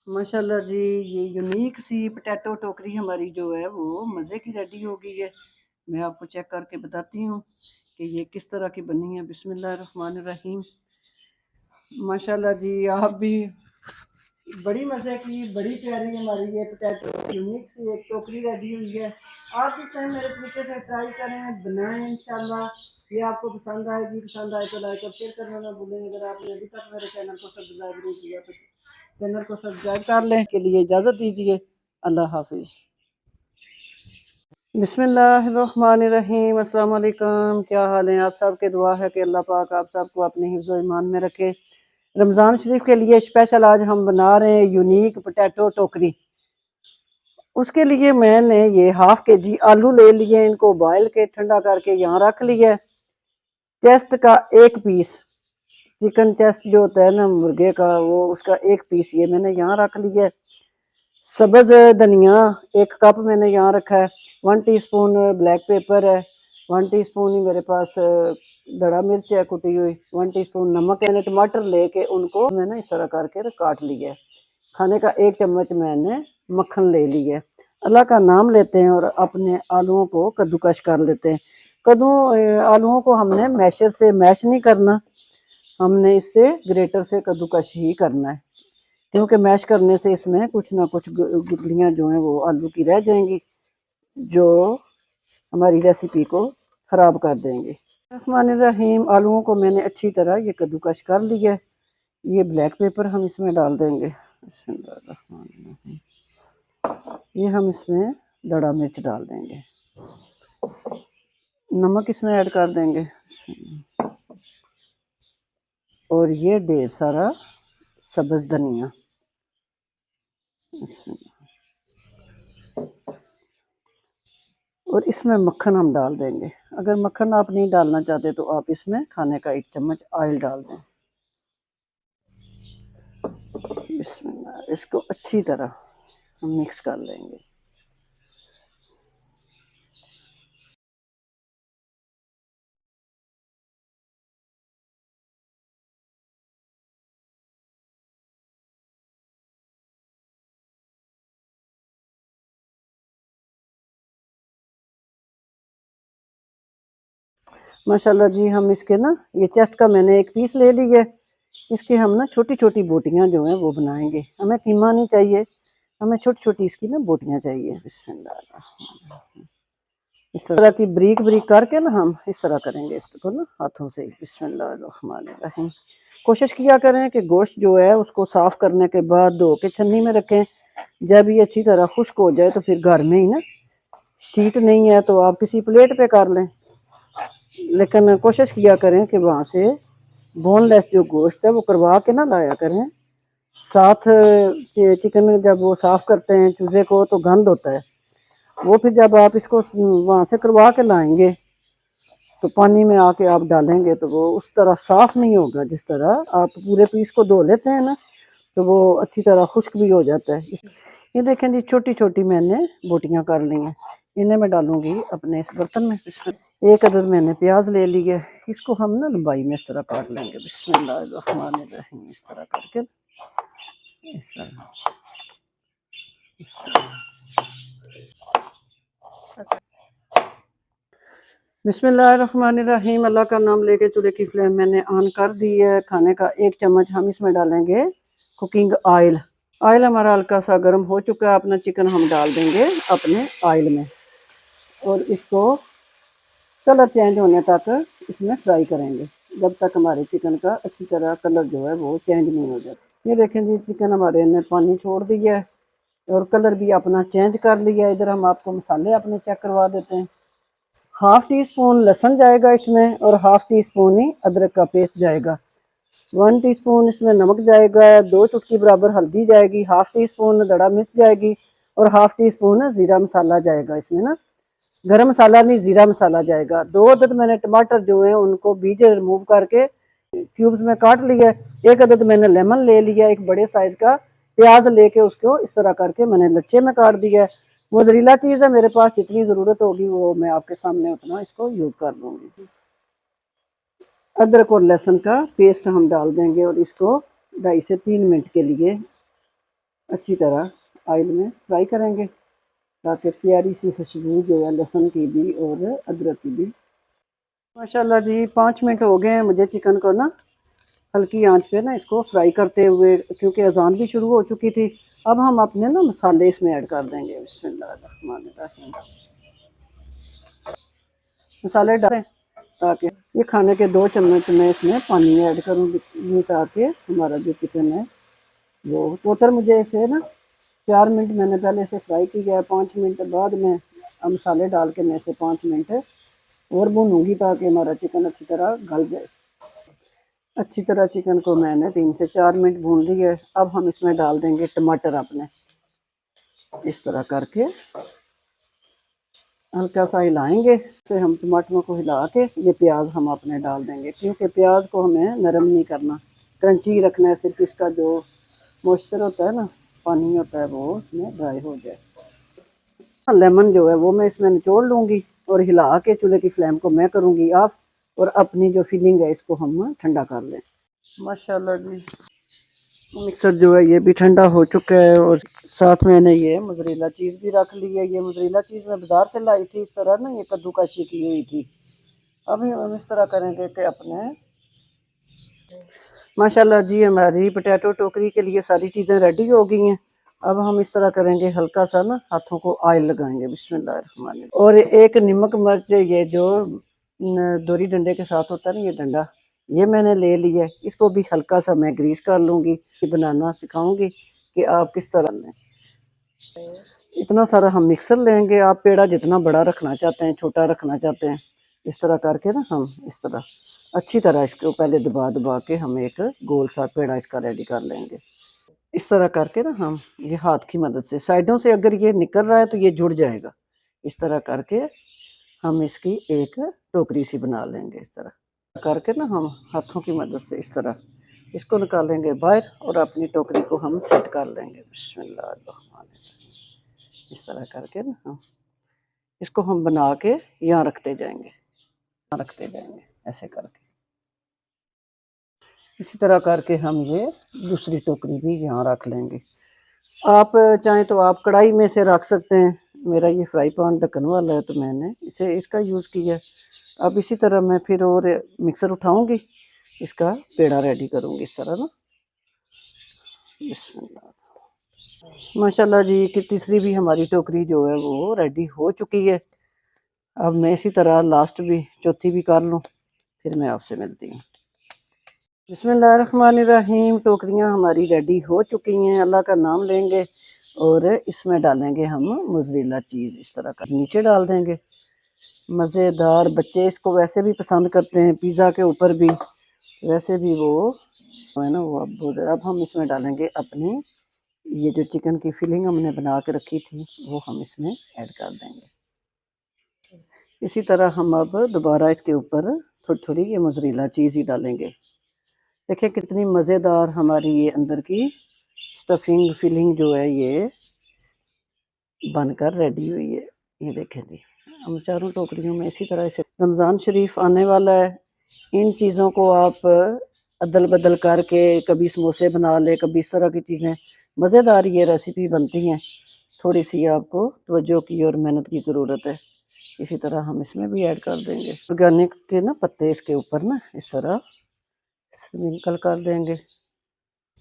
माशाल्लाह जी, ये यूनिक सी पोटैटो टोकरी हमारी जो है वो मज़े की रेडी हो गई है। मैं आपको चेक करके बताती हूँ कि ये किस तरह की बनी है। बिस्मिल्लाहिर्रहमानिर्रहीम। माशाल्लाह जी, आप भी बड़ी मज़े की, बड़ी प्यारी हमारी ये पोटैटो यूनिक सी एक टोकरी रेडी हुई है। आप भी सेम मेरे तरीके से ट्राई करें, बनाएं इंशाल्लाह। ये आपको पसंद आएगी। पसंद आए तो लाइक और शेयर करना ना भूलें। अगर आपने अभी तक मेरे चैनल को सब्सक्राइब नहीं किया तो चैनल को सब्सक्राइब कर लें। के लिए इजाज़त दीजिए। अल्लाह हाफिज़। बिस्मिल्लाहिर्रहमानिर्रहीम। अस्सलाम वालेकुम। क्या हाल है आप सब के? दुआ है कि अल्लाह पाक आप सबको अपने हिफ्ज़ व ईमान में रखे। रमज़ान शरीफ के लिए स्पेशल आज हम बना रहे हैं यूनिक पोटैटो टोकरी। उसके लिए मैंने ये हाफ के जी आलू ले लिए, इनको बॉयल के ठंडा करके यहाँ रख लिया। चेस्ट का एक पीस, चिकन चेस्ट जो होता है ना मुर्गे का, वो उसका एक पीस ये मैंने यहाँ रख लिया। सब्ज धनिया एक कप मैंने यहाँ रखा है। 1 टीस्पून ब्लैक पेपर है। 1 टीस्पून ही मेरे पास दड़ा मिर्च है कुटी हुई। 1 टीस्पून नमक है। मैंने टमाटर लेके उनको मैंने इस तरह करके काट लिया है। खाने का 1 चम्मच मैंने मक्खन ले लिया है। अल्लाह का नाम लेते हैं और अपने आलूओं को कद्दूकश कर लेते हैं। आलूओं को हमने मैशर से मैश नहीं करना, हमने इससे ग्रेटर से कद्दूकश ही करना है, क्योंकि मैश करने से इसमें कुछ ना कुछ गुठलियाँ जो हैं वो आलू की रह जाएंगी, जो हमारी रेसिपी को ख़राब कर देंगे। रहमानिर्रहीम। आलूओं को मैंने अच्छी तरह ये कद्दूकश कर लिया है। ये ब्लैक पेपर हम इसमें डाल देंगे। बिस्मिल्लाहिर्रहमानिर्रहीम। ये हम इसमें दड़ा मिर्च डाल देंगे। नमक इसमें ऐड कर देंगे और ये ढेर सारा सब्ज़ धनिया। और इसमें मक्खन हम डाल देंगे। अगर मक्खन आप नहीं डालना चाहते तो आप इसमें खाने का 1 चम्मच ऑयल डाल दें। इसको अच्छी तरह हम मिक्स कर लेंगे। माशाल्लाह जी, हम इसके ना ये चेस्ट का मैंने एक पीस ले लिया है। इसके हम ना छोटी छोटी बोटियां जो हैं वो बनाएंगे। हमें कीमा नहीं चाहिए, हमें छोटी छोटी इसकी ना बोटियां चाहिए। बिस्मिल्लाह। इस तरह की ब्रीक ब्रीक करके ना हम इस तरह करेंगे इसको ना हाथों से। बिस्मिल्लाहिर्रहमानिर्रहीम। कोशिश किया करें कि गोश्त जो है उसको साफ़ करने के बाद धो के छन्नी में रखें। जब ये अच्छी तरह खुश्क हो जाए तो फिर घर में ही ना, शीट नहीं है तो आप किसी प्लेट पे कर लें, लेकिन कोशिश किया करें कि वहाँ से बोनलेस जो गोश्त है वो करवा के ना लाया करें। साथ चिकन जब वो साफ़ करते हैं चूज़े को तो गंद होता है, वो फिर जब आप इसको वहाँ से करवा के लाएंगे तो पानी में आके आप डालेंगे तो वो उस तरह साफ़ नहीं होगा। जिस तरह आप पूरे पीस को धो लेते हैं ना तो वो अच्छी तरह खुश्क भी हो जाता है। ये देखें जी, छोटी छोटी मैंने बोटियां कर ली हैं। इन्हें मैं डालूंगी अपने इस बर्तन में। एक अदद मैंने प्याज ले ली है, इसको हम ना लंबाई में इस तरह काट लेंगे। बिस्मिल्लाहिर्रहमानिर्रहीम। इस तरह करके इस तरह बिस्मिल्लाहिर्रहमानिर्रहीम। अल्लाह का नाम लेके चूल्हे की फ्लेम मैंने ऑन कर दी है। खाने का 1 चम्मच हम इसमें डालेंगे कुकिंग ऑयल। ऑयल हमारा हल्का सा गर्म हो चुका है। अपना चिकन हम डाल देंगे अपने ऑयल में और इसको कलर चेंज होने तक इसमें फ्राई करेंगे, जब तक हमारे चिकन का अच्छी तरह कलर जो है वो चेंज नहीं हो जाता। ये देखें जी, चिकन हमारे ने पानी छोड़ दिया है और कलर भी अपना चेंज कर लिया है। इधर हम आपको मसाले अपने चेक करवा देते हैं। 1/2 टीस्पून लहसुन जाएगा इसमें और 1/2 टीस्पून ही अदरक का पेस्ट जाएगा। 1 टीस्पून इसमें नमक जाएगा। 2 चुटकी बराबर हल्दी जाएगी। 1/2 टीस्पून दड़ा मिर्च जाएगी और 1/2 टीस्पून जीरा मसाला जाएगा। इसमें ना गरम मसाला नहीं, जीरा मसाला जाएगा। 2 अदद मैंने टमाटर जो है उनको बीज रिमूव करके क्यूब्स में काट लिया। 1 अदद मैंने लेमन ले लिया। एक बड़े साइज का प्याज लेके उसको इस तरह करके मैंने लच्छे में काट दिया। वो जहरीला चीज़ है, मेरे पास जितनी ज़रूरत होगी वो मैं आपके सामने उतना इसको यूज़ कर लूँगी। अदरक और लहसुन का पेस्ट हम डाल देंगे और इसको 2.5 से 3 मिनट के लिए अच्छी तरह ऑयल में फ्राई करेंगे ताकि प्यारी सी खुशबू जो है लहसुन की भी और अदरक की भी। माशाल्लाह जी 5 मिनट हो गए हैं मुझे चिकन को ना हल्की आंच पे ना इसको फ्राई करते हुए, क्योंकि अजान भी शुरू हो चुकी थी। अब हम अपने ना मसाले इसमें ऐड कर देंगे। बिस्मिल्लाहिर्रहमानिर्रहीम। मसाले डालें ताकि ये खाने के 2 चम्मच मैं इसमें पानी ऐड करूँगी ताकि हमारा जो चिकन है वो टोटल मुझे इसे ना 4 मिनट मैंने पहले इसे फ्राई किया है। 5 मिनट बाद में मसाले डाल के मैं इसे 5 मिनट और भूनूंगी ताकि हमारा चिकन अच्छी तरह गल जाए। अच्छी तरह चिकन को मैंने 3 से 4 मिनट भून लिया है। अब हम इसमें डाल देंगे टमाटर अपने, इस तरह करके हल्का सा हिलाएंगे। फिर हम टमाटरों को हिला के ये प्याज हम अपने डाल देंगे, क्योंकि प्याज को हमें नरम नहीं करना, क्रंची रखना है। सिर्फ इसका जो मॉइस्चर होता है ना, पानी होता है, वो उसमें ड्राई हो जाए। लेमन जो है वो मैं इसमें निचोड़ लूँगी और हिला के चूल्हे की फ्लेम को मैं करूँगी ऑफ, और अपनी जो फिलिंग है इसको हम ठंडा कर लें। माशाल्लाह जी मिक्सर जो है ये भी ठंडा हो चुका है, और साथ मैंने ये मोज़रेला चीज़ भी रख ली है। ये मोज़रेला चीज़ मैं बाज़ार से लाई थी, इस तरह ना ये कद्दूकशी की हुई थी। अभी हम इस तरह करेंगे कि अपने माशाल्लाह जी हमारी पोटैटो टोकरी के लिए सारी चीज़ें रेडी हो गई हैं। अब हम इस तरह करेंगे, हल्का सा ना हाथों को ऑयल लगाएंगे। बिस्मिल्लाहिर्रहमानिर्रहीम। और एक नमक मिर्च, ये जो दोरी डंडे के साथ होता है ना, ये डंडा ये मैंने ले लिया है। इसको भी हल्का सा मैं ग्रीस कर लूँगी। बनाना सिखाऊंगी कि आप किस तरह लें। इतना सारा हम मिक्सर लेंगे। आप पेड़ा जितना बड़ा रखना चाहते हैं, छोटा रखना चाहते हैं, इस तरह करके ना हम इस तरह अच्छी तरह इसको पहले दबा दबा के हम एक गोल सा पेड़ा इसका रेडी कर लेंगे। इस तरह करके ना हम ये हाथ की मदद से साइडों से अगर ये निकल रहा है तो ये जुड़ जाएगा। इस तरह करके हम इसकी एक टोकरी सी बना लेंगे। इस तरह करके ना हम हाथों की मदद से इस तरह इसको निकालेंगे बाहर, और अपनी टोकरी को हम सेट कर लेंगे। बिस्मिल्लाह। इस तरह करके ना हम इसको हम बना के यहाँ रखते जाएंगे, यहाँ रखते जाएंगे ऐसे करके। इसी तरह करके हम ये दूसरी टोकरी भी यहाँ रख लेंगे। आप चाहें तो आप कढ़ाई में से रख सकते हैं। मेरा ये फ्राई पैन ढक्कन वाला है तो मैंने इसे इसका यूज़ किया। अब इसी तरह मैं फिर और मिक्सर उठाऊंगी, इसका पेड़ा रेडी करूंगी इस तरह ना। माशाल्लाह जी कि तीसरी भी हमारी टोकरी जो है वो रेडी हो चुकी है। अब मैं इसी तरह लास्ट भी चौथी भी कर लूँ, फिर मैं आपसे मिलती हूँ। बिस्मिल्लाहिर्रहमानिर्रहीम। टोकरियाँ हमारी रेडी हो चुकी हैं। अल्लाह का नाम लेंगे और इसमें डालेंगे हम मोज़रेला चीज़। इस तरह का नीचे डाल देंगे। मज़ेदार, बच्चे इसको वैसे भी पसंद करते हैं, पिज़्ज़ा के ऊपर भी वैसे भी वो है ना वो। अब हम इसमें डालेंगे अपनी ये जो चिकन की फिलिंग हमने बना के रखी थी, वो हम इसमें ऐड कर देंगे। इसी तरह हम अब दोबारा इसके ऊपर थोड़ी थोड़ी ये मोज़रेला चीज़ ही डालेंगे। देखिए कितनी मज़ेदार हमारी ये अंदर की स्टफिंग फिलिंग जो है ये बनकर रेडी हुई है। ये देखें जी, हम चारों टोकरियों में इसी तरह से। रमज़ान शरीफ आने वाला है, इन चीज़ों को आप अदल बदल करके कभी समोसे बना ले, कभी इस तरह की चीज़ें मज़ेदार ये रेसिपी बनती हैं। थोड़ी सी आपको तवज्जो की और मेहनत की ज़रूरत है। इसी तरह हम इसमें भी ऐड कर देंगे ऑर्गेनिक के ना पत्ते, इसके ऊपर ना इस तरह स्प्रिंकल कर देंगे।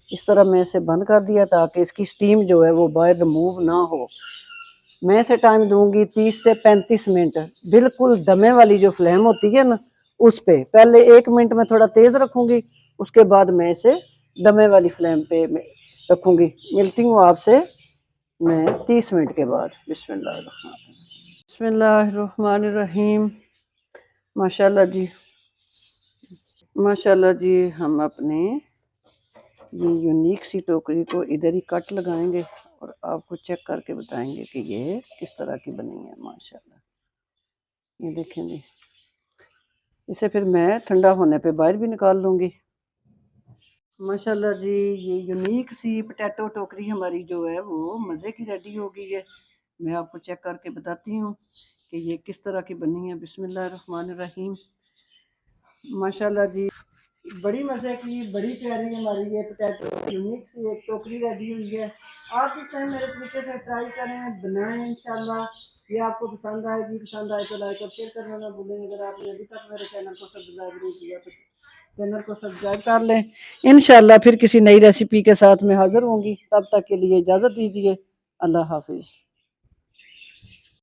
इस तरह मैं इसे बंद कर दिया ताकि इसकी स्टीम जो है वो बाहर रिमूव ना हो। मैं इसे टाइम दूंगी 30 से 35 मिनट। बिल्कुल दमे वाली जो फ्लेम होती है ना, उस पे पहले 1 मिनट में थोड़ा तेज रखूंगी, उसके बाद मैं इसे दमे वाली फ्लेम पे रखूंगी। मिलती हूँ आपसे मैं 30 मिनट के बाद। बिस्मिल्लाहिर्रहमानिर्रहीम। माशाल्लाह जी, माशाल्लाह जी हम अपने ये यूनिक सी टोकरी को इधर ही कट लगाएंगे और आपको चेक करके बताएंगे कि ये किस तरह की बनी है। माशाल्लाह ये देखें जी। इसे फिर मैं ठंडा होने पे बाहर भी निकाल लूँगी। माशाल्लाह जी ये यूनिक सी पोटैटो टोकरी हमारी जो है वो मज़े की रेडी हो गई है। मैं आपको चेक करके बताती हूँ कि ये किस तरह की बनी है। बिस्मिल्लाहिर्रहमानिर्रहीम। माशाल्लाह जी बड़ी मज़े की, बड़ी प्यारी हमारी ये पोटैटो यूनिक सी एक टोकरी रेडी हुई है। आप इस टाइम मेरे तरीके से ट्राई करें, बनाएं, इंशाल्लाह ये आपको पसंद आएगी। पसंद आए तो लाइक और शेयर करना ना भूलें। अगर आपने अभी तक मेरे चैनल को सब्सक्राइब नहीं किया तो चैनल को सब्सक्राइब कर लें। इंशाल्लाह फिर किसी नई रेसिपी के साथ मैं हाजिर होंगी, तब तक के लिए इजाज़त दीजिए। अल्लाह हाफिज़।